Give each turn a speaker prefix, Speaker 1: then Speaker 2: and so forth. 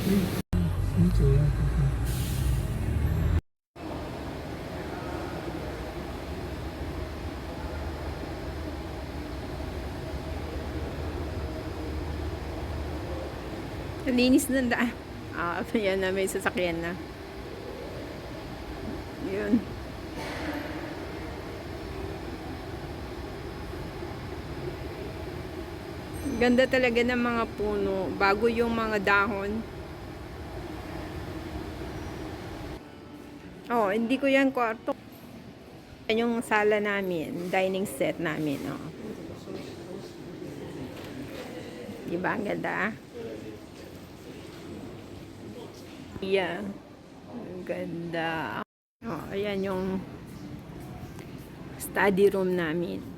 Speaker 1: Linis ng daan. Yan na, may sasakyan na. Yun. Ganda talaga ng mga puno. Bago yung mga dahon. Oh, hindi ko yan kwarto. Yan yung sala namin. Dining set namin. Oh. Diba? Ang ganda. Yeah. Ang ganda. Oh, ayan yung study room namin.